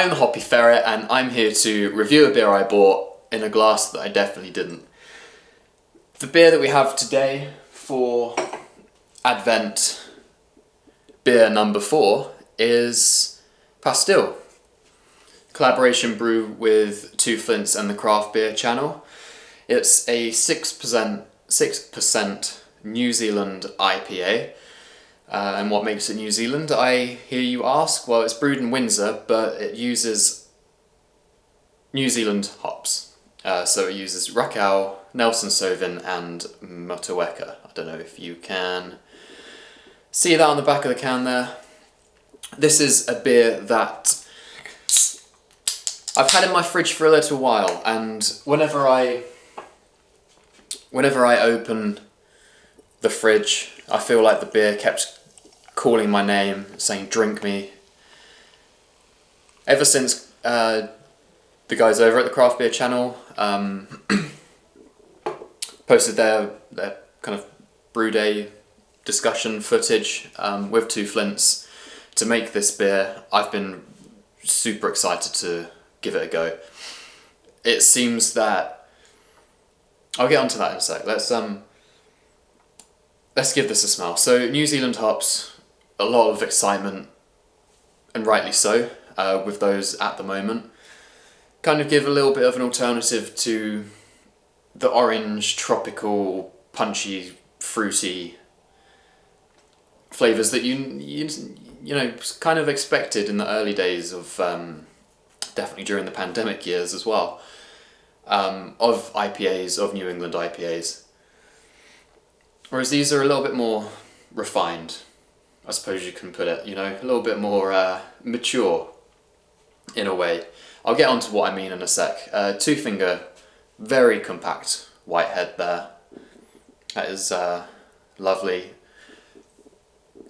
I'm the Hoppy Ferret, and I'm here to review a beer I bought in a glass that I definitely didn't. The beer that we have today for Advent beer number 4 is Pastille. Collaboration brew with Two Flints and the Craft Beer channel. It's a 6% New Zealand IPA. And what makes it New Zealand, I hear you ask? Well, it's brewed in Windsor, but it uses New Zealand hops. So it uses Rakau, Nelson Sauvin and Motueka. I don't know if you can see that on the back of the can there. This is a beer that I've had in my fridge for a little while, and whenever I open the fridge, I feel like the beer kept calling my name, saying "drink me." Ever since the guys over at the Craft Beer channel posted their kind of brew day discussion footage with Two Flints to make this beer, I've been super excited to give it a go. It seems that I'll get onto that in a sec. Let's give this a smell. So New Zealand hops, a lot of excitement, and rightly so, with those at the moment. Kind of give a little bit of an alternative to the orange, tropical, punchy, fruity flavours that you know kind of expected in the early days of definitely during the pandemic years as well, of IPAs, of New England IPAs. Whereas these are a little bit more refined, I suppose you can put it, you know, a little bit more mature in a way. I'll get onto what I mean in a sec. Two finger, very compact white head there. That is lovely.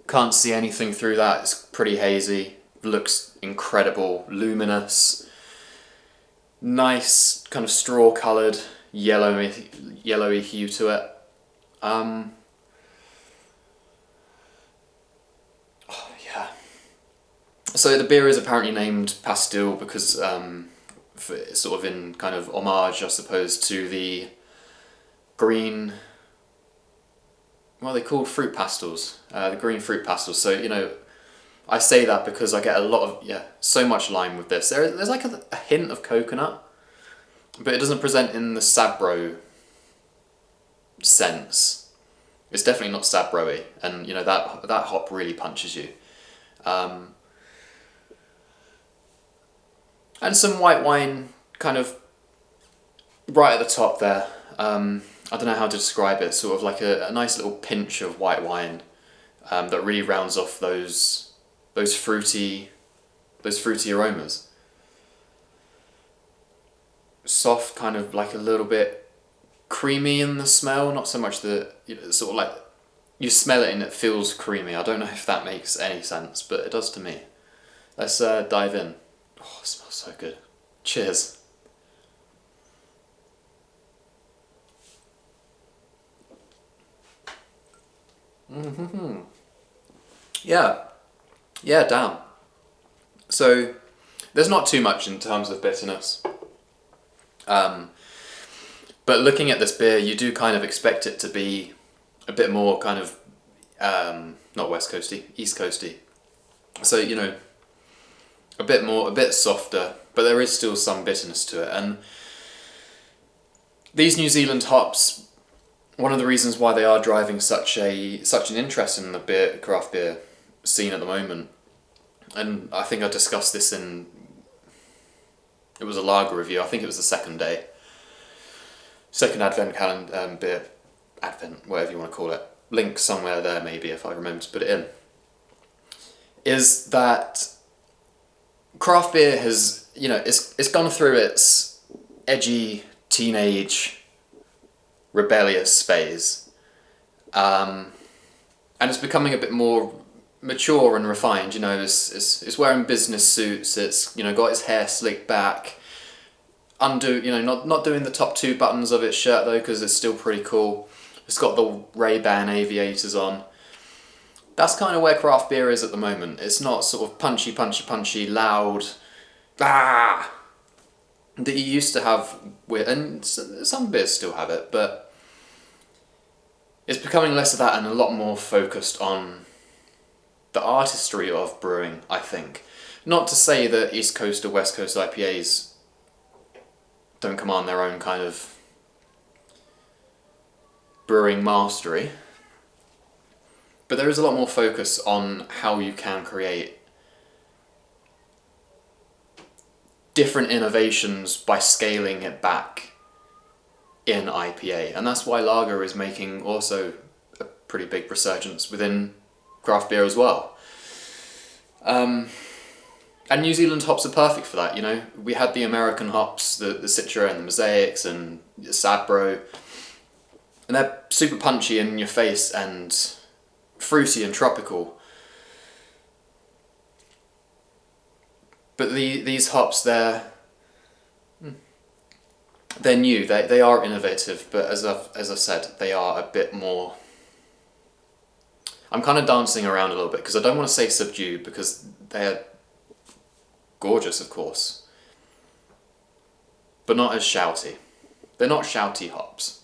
Can't see anything through that, it's pretty hazy. Looks incredible, luminous. Nice kind of straw coloured, yellowy hue to it. Oh yeah. So the beer is apparently named Pastille because it's sort of in kind of homage, I suppose, to the green, what are they called? Fruit pastels. The green fruit pastels. So, you know, I say that because I get a lot of, so much lime with this. There's like a hint of coconut, but it doesn't present in the Sabro sense. It's definitely not Sabro-y, and you know that hop really punches you. And some white wine kind of right at the top there. I don't know how to describe it. Sort of like a nice little pinch of white wine that really rounds off those fruity aromas. Soft, kind of like a little bit creamy in the smell, not so much the, sort of like you smell it and it feels creamy. I don't know if that makes any sense, but it does to me. Let's dive in. Oh, it smells so good. Cheers. Yeah, damn. So there's not too much in terms of bitterness. But looking at this beer, you do kind of expect it to be a bit more kind of, not West Coasty, East Coasty. So, you know, a bit softer, but there is still some bitterness to it. And these New Zealand hops, one of the reasons why they are driving such an interest in the craft beer scene at the moment, and I think I discussed this it was a lager review, I think it was the second Advent calendar, beer, Advent, whatever you want to call it, link somewhere there maybe if I remember to put it in, is that craft beer has, you know, it's gone through its edgy, teenage, rebellious phase, and it's becoming a bit more mature and refined. You know, it's wearing business suits, it's, you know, got its hair slicked back, not doing the top 2 buttons of its shirt though, because it's still pretty cool. It's got the Ray-Ban aviators on. That's kind of where craft beer is at the moment. It's not sort of punchy, loud, that you used to have with, and some beers still have it, but it's becoming less of that and a lot more focused on the artistry of brewing, I think. Not to say that East Coast or West Coast IPAs don't command their own kind of brewing mastery, but there is a lot more focus on how you can create different innovations by scaling it back in IPA, and that's why lager is making also a pretty big resurgence within craft beer as well. And New Zealand hops are perfect for that, you know. We had the American hops, the Citra and the Mosaics and the Sabro, and they're super punchy in your face and fruity and tropical. But these hops, they're new. They are innovative, but as I've said, they are a bit more. I'm kind of dancing around a little bit because I don't want to say subdued, because they're gorgeous, of course, but not as shouty. They're not shouty hops.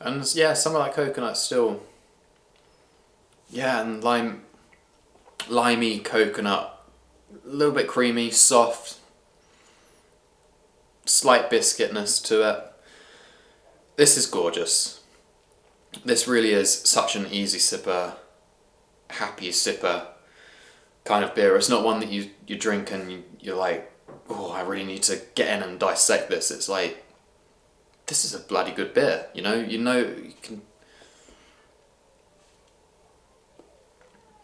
And yeah, some of that coconut still, yeah, and limey coconut, a little bit creamy, soft, slight biscuitness to it. This is gorgeous. This really is such an easy sipper, happy sipper kind of beer. It's not one that you drink and you're like, oh, I really need to get in and dissect this. It's like, this is a bloody good beer, you know you can.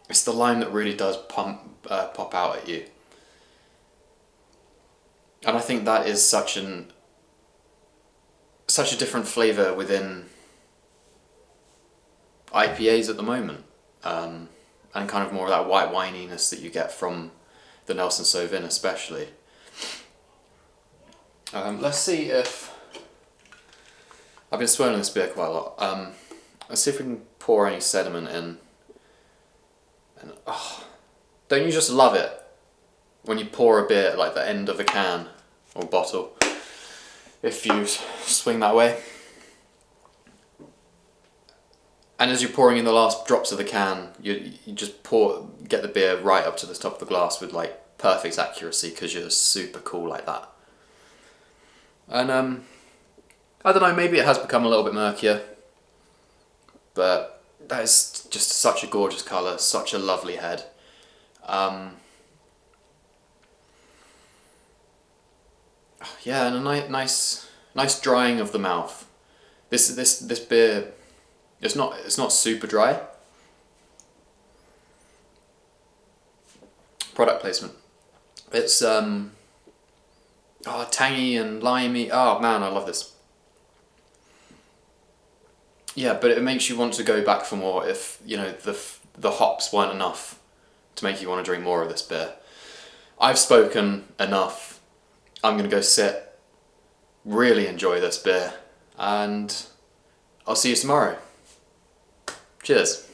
It's the lime that really does pop out at you, and I think that is such a different flavour within IPAs at the moment, and kind of more of that white wininess that you get from the Nelson Sauvin especially. Let's see if I've been swirling this beer quite a lot. Let's see if we can pour any sediment in. And don't you just love it when you pour a beer at like the end of a can or bottle, if you swing that way? And as you're pouring in the last drops of the can, you just get the beer right up to the top of the glass with like perfect accuracy, because you're super cool like that. And I don't know, maybe it has become a little bit murkier, but that is just such a gorgeous colour, such a lovely head. Yeah, and a nice drying of the mouth. This beer, it's not super dry. Product placement. It's tangy and limey. Oh man, I love this. Yeah, but it makes you want to go back for more if, you know, the hops weren't enough to make you want to drink more of this beer. I've spoken enough. I'm going to go sit, really enjoy this beer, and I'll see you tomorrow. Cheers.